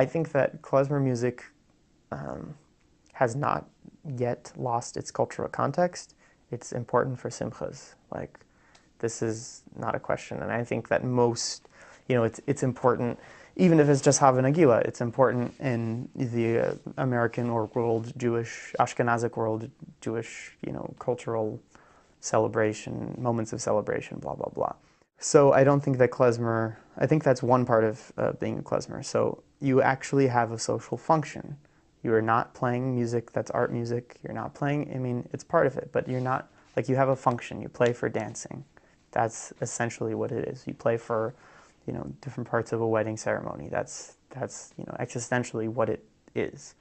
I think that klezmer music has not yet lost its cultural context. It's important for simchas. Like, this is not a question. And I think that most, it's important, even if it's just Hava Nagila, it's important in the American or world Jewish, Ashkenazic world Jewish, cultural celebration, moments of celebration, blah, blah, blah. So I don't think that klezmer, I think that's one part of being a klezmer. So you actually have a social function. You are not playing music that's art music. You're not playing, I mean, it's part of it, but you're not, like, you have a function. You play for dancing. That's essentially what it is. You play for, different parts of a wedding ceremony. That's existentially what it is.